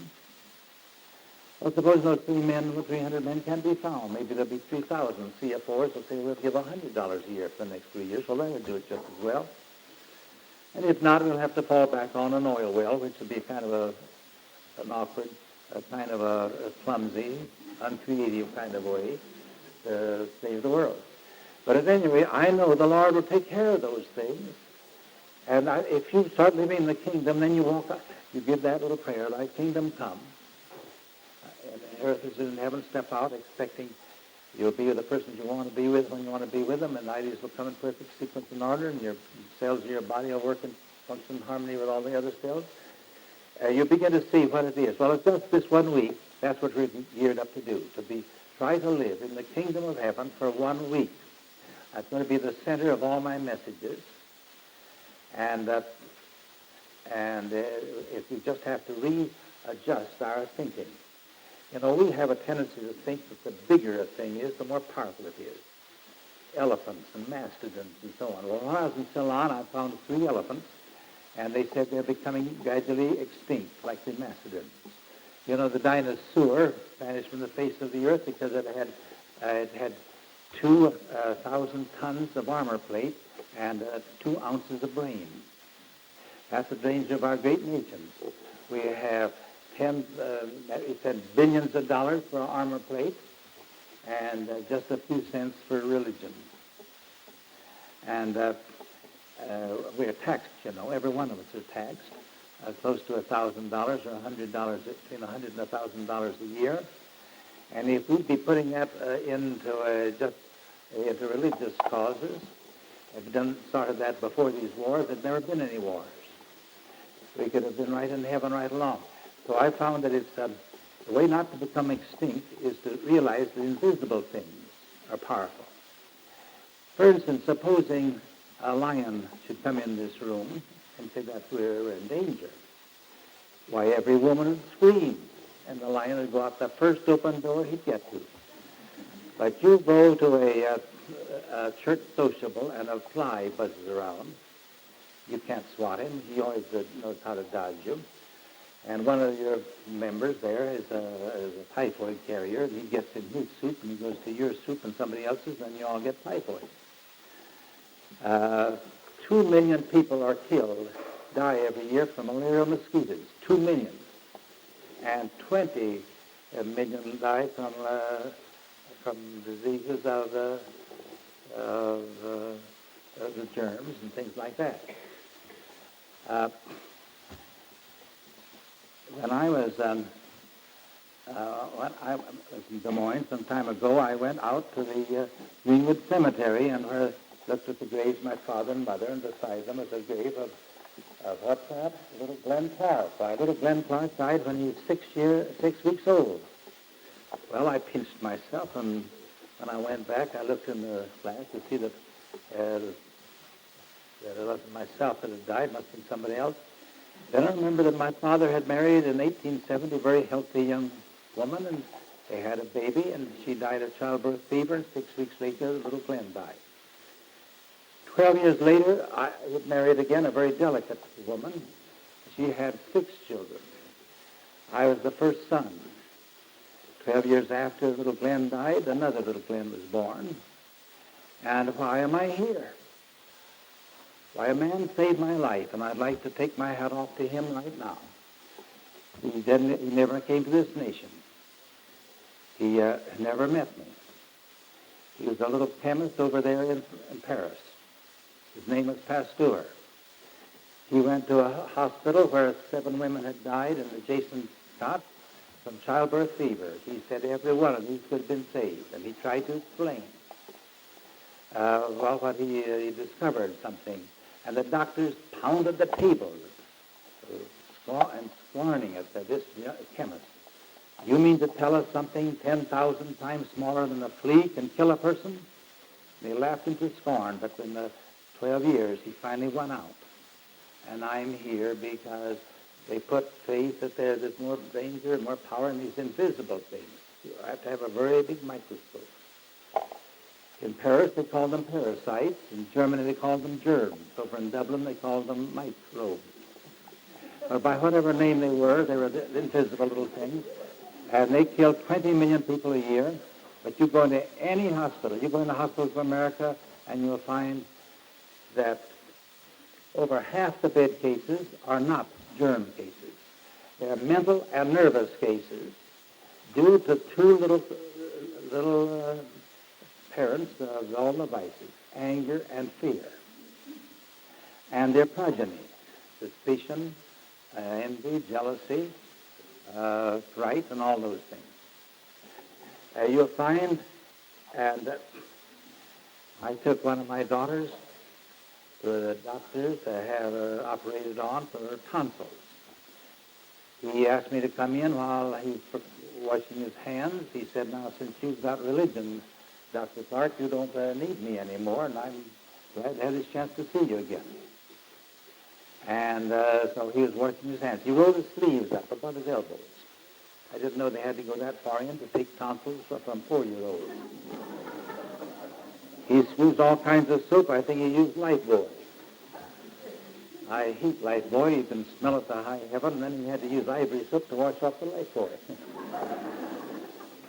Well, suppose those 300 men can't be found. Maybe there'll be 3,000 CFOs will say, we'll give $100 a year for the next 3 years. Well, that would do it just as well. And if not, we'll have to fall back on an oil well, which would be kind of an awkward, kind of a clumsy, uncreative kind of way to save the world. But at any rate, I know the Lord will take care of those things. And if you start living in the kingdom, then you walk up, you give that little prayer, thy kingdom come. And earth is in heaven, step out, expecting you'll be with the persons you want to be with when you want to be with them, and ideas will come in perfect sequence and order, and your cells of your body will work and function in harmony with all the other cells. You'll begin to see what it is. Well, it's just this 1 week. That's what we're geared up to do, try to live in the kingdom of heaven for 1 week. That's going to be the center of all my messages. And if we just have to readjust our thinking. You know, we have a tendency to think that the bigger a thing is, the more powerful it is. Elephants and mastodons and so on. Well, when I was in Ceylon, I found 3 elephants, and they said they're becoming gradually extinct, like the mastodons. You know, the dinosaur vanished from the face of the earth because it had 2,000 tons of armor plate and 2 ounces of brain. That's the danger of our great nations. We have billions of dollars for armor plate and just a few cents for religion. And we're taxed, you know. Every one of us is taxed. Close to $1,000 or $100, between $100 and $1,000 a year. And if we'd be putting that into religious causes, if we started that before these wars, there'd never been any wars. We could have been right in heaven right along. So I found that it's the way not to become extinct is to realize that invisible things are powerful. For instance, supposing a lion should come in this room and say that we're in danger. Why, every woman would scream, and the lion would go out the first open door he'd get to. But you go to a church sociable and a fly buzzes around. You can't swat him. He always knows how to dodge you. And one of your members there is a typhoid carrier, and he gets in his soup, and he goes to your soup and somebody else's, and you all get typhoid. 2 million people are killed, die every year from malarial mosquitoes. 2 million. And 20 million die from diseases of the germs and things like that. When I was in Des Moines some time ago, I went out to the Greenwood Cemetery and looked at the graves of my father and mother, and beside them was a grave of what's that? Little Glenn Clark. Little Glenn Clark died when he was 6 weeks old. Well, I pinched myself, and when I went back, I looked in the glass to see that it wasn't myself that had died. It must have been somebody else. Then I remember that my father had married in 1870 a very healthy young woman, and they had a baby, and she died of childbirth fever, and 6 weeks later, little Glenn died. 12 years later, I married again a very delicate woman. She had 6 children. I was the first son. 12 years after little Glenn died, another little Glenn was born. And why am I here? Why, a man saved my life, and I'd like to take my hat off to him right now. He never came to this nation. He never met me. He was a little chemist over there in Paris. His name was Pasteur. He went to a hospital where 7 women had died in adjacent cot from childbirth fever. He said every one of these could have been saved, and he tried to explain. What he discovered something, and the doctors pounded the tables, scorning at this chemist. You mean to tell us something 10,000 times smaller than a flea can kill a person? They laughed him to scorn, but in the 12 years, he finally won out. And I'm here because they put faith that there's more danger and more power in these invisible things. You have to have a very big microscope. In Paris, they called them parasites. In Germany, they called them germs. Over in Dublin, they called them microbes. Or by whatever name they were the invisible little things. And they killed 20 million people a year. But you go into any hospital, you go into hospitals of America, and you'll find that over half the bed cases are not germ cases. They're mental and nervous cases due to 2 little parents of all the vices, anger and fear. And their progeny, suspicion, envy, jealousy, fright, and all those things. You'll find, and I took one of my daughters to the doctor to have her operated on for her tonsils. He asked me to come in while he was washing his hands. He said, now, since you've got religion, Dr. Clark, you don't need me anymore, and I'm glad to have this chance to see you again. And so he was washing his hands. He rolled his sleeves up above his elbows. I didn't know they had to go that far in to take tonsils from 4-year-olds. He used all kinds of soap. I think he used Lifebuoy. I hate Lifebuoy. You can smell it to high heaven, and then he had to use ivory soap to wash off the Lifebuoy.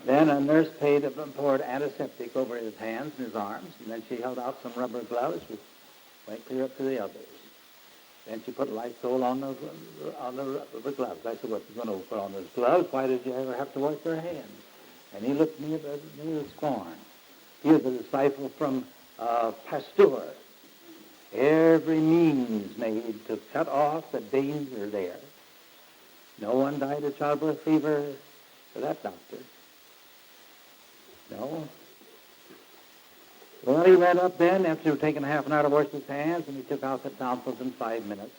Then a nurse poured antiseptic over his hands and his arms, and then she held out some rubber gloves which went clear up to the elbows. Then she put Lysol on the rubber gloves. I said, what are you going to put on those gloves? Why did you ever have to wash your hands? And he looked at me with scorn. He was a disciple from Pasteur. Every means made to cut off the danger there. No one died of childbirth fever for that doctor. No. Well, he went up then after taking half an hour to wash his hands, and he took out the tonsils in 5 minutes.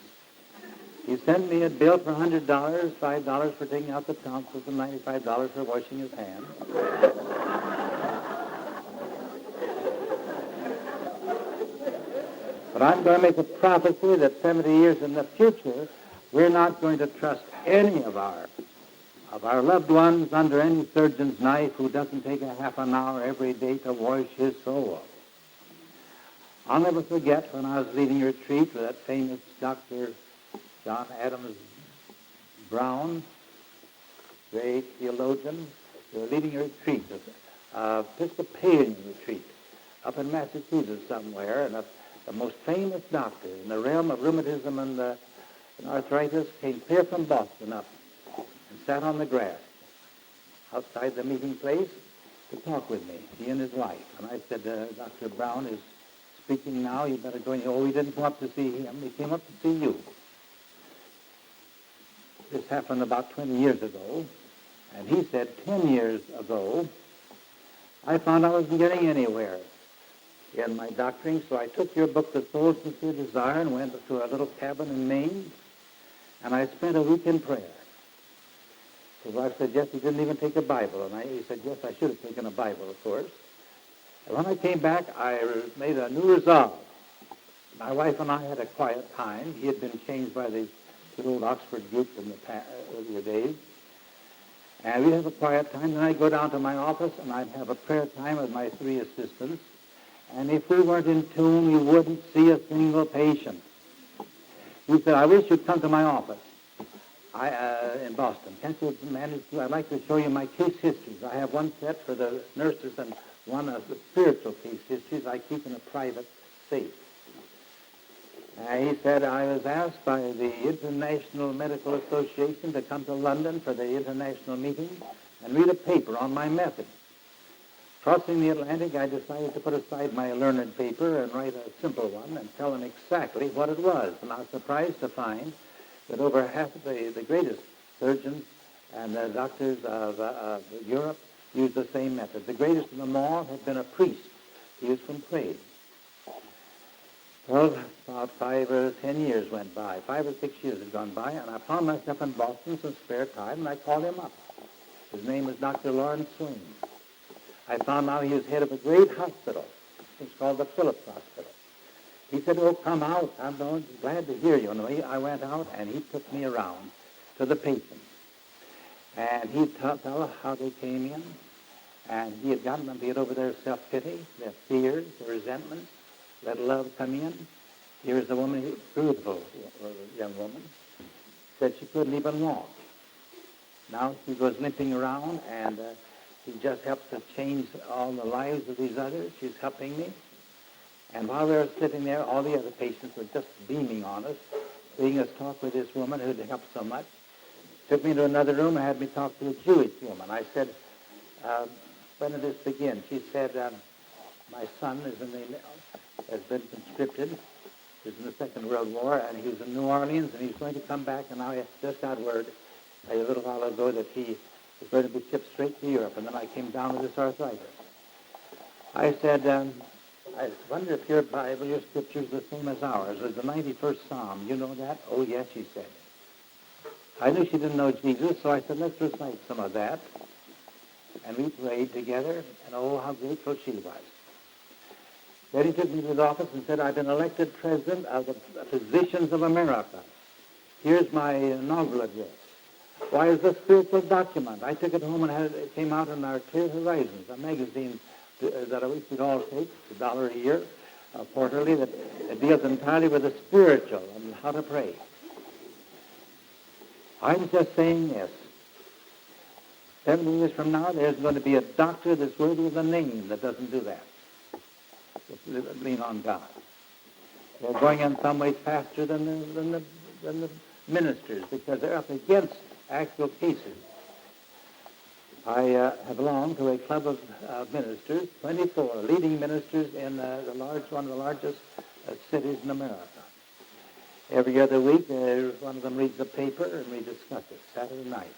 He sent me a bill for $100, $5 for taking out the tonsils, and $95 for washing his hands. But I'm going to make a prophecy that 70 years in the future, we're not going to trust any of our loved ones under any surgeon's knife who doesn't take a half an hour every day to wash his soul. I'll never forget when I was leading a retreat with that famous Dr. John Adams Brown, great theologian. We were leading a retreat, an Episcopalian retreat, up in Massachusetts somewhere, and the most famous doctor in the realm of rheumatism and arthritis came clear from Boston up and sat on the grass outside the meeting place to talk with me, he and his wife. And I said, Dr. Brown is speaking now, you better go in. Oh, he didn't come up to see him, he came up to see you. This happened about 20 years ago, and he said 10 years ago, I found I wasn't getting anywhere in my doctoring, so I took your book, The Soul's Sincere Desire, and went to a little cabin in Maine, and I spent a week in prayer. His wife said, yes, he didn't even take a Bible. And he said, yes, I should have taken a Bible, of course. And when I came back, I made a new resolve. My wife and I had a quiet time. He had been changed by the old Oxford group in the earlier days. And we'd have a quiet time. Then I'd go down to my office, and I'd have a prayer time with my 3 assistants. And if we weren't in tune, you wouldn't see a single patient. He said, I wish you'd come to my office in Boston. Can't you manage to? I'd like to show you my case histories. I have one set for the nurses and one of the spiritual case histories I keep in a private safe. He said, I was asked by the International Medical Association to come to London for the international meeting and read a paper on my method. Crossing the Atlantic, I decided to put aside my learned paper and write a simple one and tell them exactly what it was. And I was surprised to find that over half of the greatest surgeons and the doctors of Europe used the same method. The greatest of them all had been a priest. He was from Prague. Well, about 5 or 10 years went by. 5 or 6 years had gone by, and I found myself in Boston some spare time, and I called him up. His name was Dr. Lawrence Swain. I found out he was head of a great hospital. It's called the Phillips Hospital. He said, oh, come out. I'm glad to hear you. And I went out, and he took me around to the patients. And he'd tell how they came in, and he had gotten them to get over their self-pity, their fears, their resentments, let love come in. Here is a woman, beautiful young woman, said she couldn't even walk. Now she goes limping around, and she just helps to change all the lives of these others. She's helping me. And while we were sitting there, all the other patients were just beaming on us, seeing us talk with this woman who'd helped so much. Took me to another room and had me talk to a Jewish woman. I said, when did this begin? She said, my son has been conscripted. He was in the Second World War, and he was in New Orleans, and he's going to come back, and I just got word a little while ago that he was going to be shipped straight to Europe, and then I came down with this arthritis. I said, I wonder if your Bible, your scripture is the same as ours. It's the 91st Psalm. You know that? Oh, yes, she said. I knew she didn't know Jesus, so I said, let's recite some of that. And we prayed together, and oh, how grateful she was. Then he took me to his office and said, I've been elected president of the Physicians of America. Here's my inaugural address. Why, is a spiritual document. I took it home and it came out in our Clear Horizons, a magazine that we could all take, $1 a year, quarterly, that deals entirely with the spiritual and how to pray. I'm just saying this. 70 years from now, there's going to be a doctor that's worthy of the name that doesn't do that. Just lean on God. They're going in some ways faster than the ministers because they're up against actual cases. I have belonged to a club of ministers, 24 leading ministers in one of the largest cities in America. Every other week, one of them reads the paper and we discuss it. Saturday night,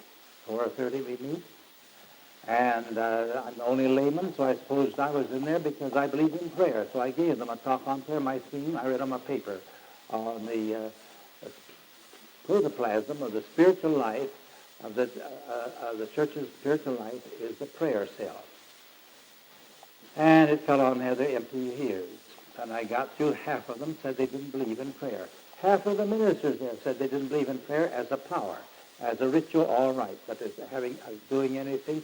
4:30 we meet. And I'm the only layman, so I supposed I was in there because I believe in prayer. So I gave them a talk on prayer. My theme, I read them a paper on the protoplasm of the spiritual life of the church's spiritual life is the prayer cell. And it fell on their empty ears. And I got through. Half of them said they didn't believe in prayer. Half of the ministers there said they didn't believe in prayer as a power, as a ritual, all right, but as doing anything,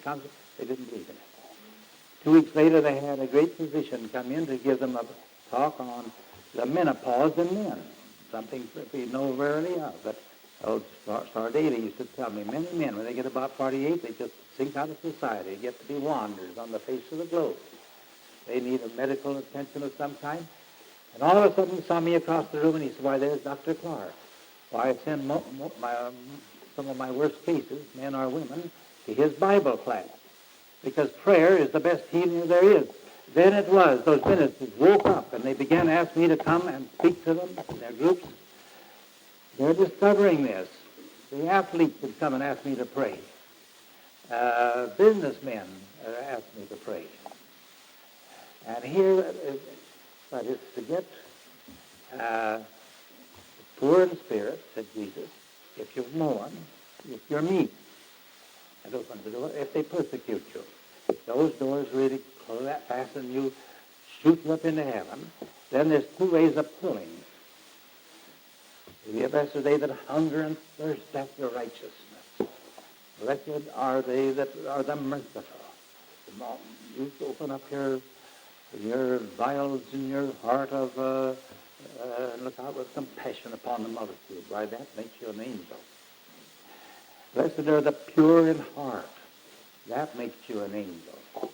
they didn't believe in it. 2 weeks later, they had a great physician come in to give them a talk on the menopause in men, something that we know rarely of. But old Starr Daily used to tell me, many men, when they get about 48, they just sink out of society, get to be wanderers on the face of the globe. They need a medical attention of some kind. And all of a sudden, he saw me across the room, and he said, why, there's Dr. Clark. Why, I send some of my worst cases, men or women, to his Bible class, because prayer is the best healing there is. Then it was, those ministers woke up, and they began to ask me to come and speak to them in their groups. They're discovering this. The athletes would come and ask me to pray. Businessmen asked me to pray. And here, but it's to get poor in spirit, said Jesus, if you mourn, if you're meek, and open the door if they persecute you. Those doors really close that fast and you shoot up into heaven. Then there's two ways of pulling. Blessed are they that hunger and thirst after righteousness. Blessed are they that are the merciful. You open up your vials in your heart of and look out with compassion upon the multitude. Why, that makes you an angel. Blessed are the pure in heart. That makes you an angel.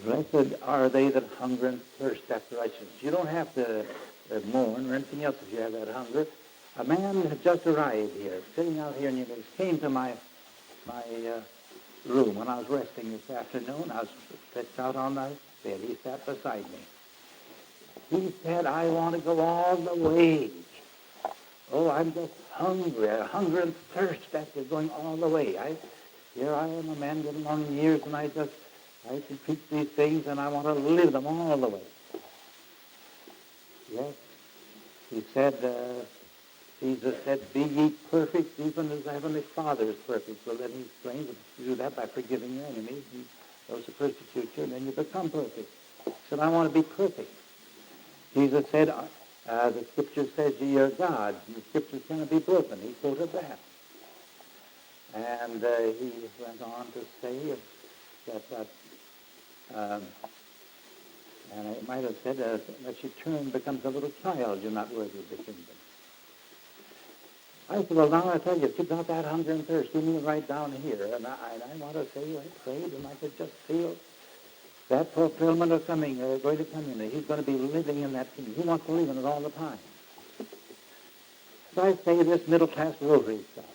Blessed are they that hunger and thirst after righteousness. You don't have to mourn or anything else if you have that hunger. A man had just arrived here, sitting out here, and he came to my room when I was resting this afternoon. I was stretched out on my bed. He sat beside me. He said, I want to go all the way. Oh, I'm just hungry. Hunger and thirst after going all the way. Here I am, a man getting along in years, and I can preach these things, and I want to live them all the way. Yes. He said, Jesus said, be ye perfect, even as the Heavenly Father is perfect. Well, then he explains that you do that by forgiving your enemies, and those who persecute you, and then you become perfect. He said, I want to be perfect. Jesus said, the Scripture says ye are gods, and the Scripture's going to be broken. He quoted that. And he went on to say that and it might have said that you turn becomes a little child, you're not worthy of the kingdom. I said, well, now I tell you, if you've got that hunger and thirst, give me right down here. And I want to say, I prayed, and I could just feel that fulfillment of going to come in. He's going to be living in that kingdom. He wants to live in it all the time. So I say this middle-class rotary stuff.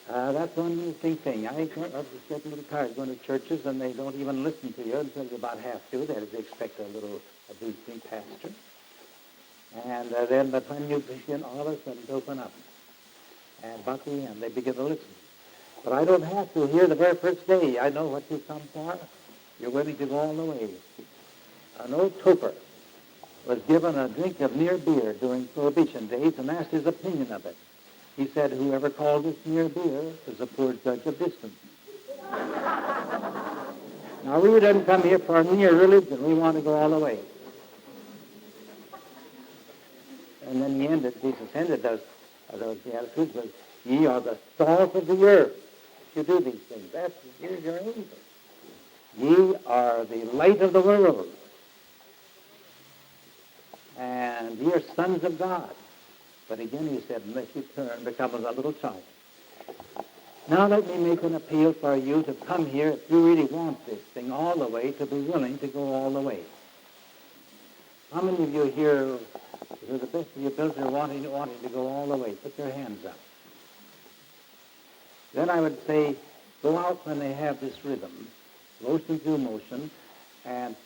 That's one interesting thing. I just get a little tired going to churches, and they don't even listen to you until you about half do. That is, they expect a boosting pastor. And then, but when you begin, all of a sudden to open up. And about the end, they begin to listen. But I don't have to hear the very first day. I know what you come for. You're willing to go all the way. An old toper was given a drink of near beer during Prohibition days and asked his opinion of it. He said, whoever called this near beer is a poor judge of distance. Now, we didn't come here for a near religion. We want to go all the way. And then he ended, Jesus ended those Beatitudes with, ye are the salt of the earth. You do these things. Here's your angel. Ye are the light of the world. And ye are sons of God. But again he said, unless you turn, become as a little child. Now let me make an appeal for you to come here if you really want this thing all the way, to be willing to go all the way. How many of you here, to the best of your ability, are wanting to go all the way? Put your hands up. Then I would say, go out when they have this rhythm, motion through motion, and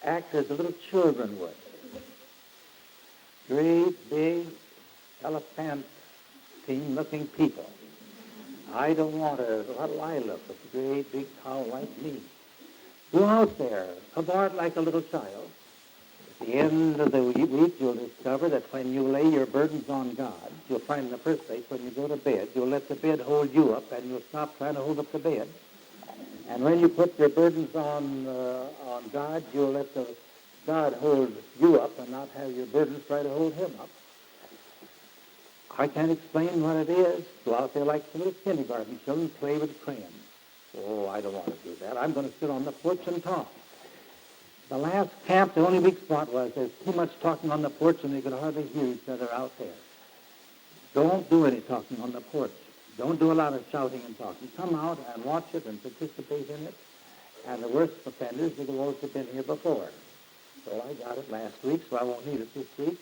act as the little children would. Great, big, elephantine-looking people. I don't want what'll I look, a great, big cow like me. Go out there, cavort like a little child. At the end of the week, you'll discover that when you lay your burdens on God, you'll find in the first place, when you go to bed, you'll let the bed hold you up, and you'll stop trying to hold up the bed. And when you put your burdens on God, you'll let God hold you up and not have your burdens try to hold him up. I can't explain what it is. Go out there like some little kindergarten children, play with crayons. Oh, I don't want to do that. I'm going to sit on the porch and talk. The last camp, the only weak spot was there's too much talking on the porch and they could hardly hear each other out there. Don't do any talking on the porch. Don't do a lot of shouting and talking. Come out and watch it and participate in it. And the worst offenders are the ones who've been here before. So I got it last week, so I won't need it this week.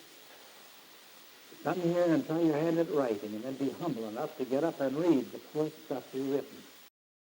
Come here and try your hand at writing, and then be humble enough to get up and read the poor stuff you've written.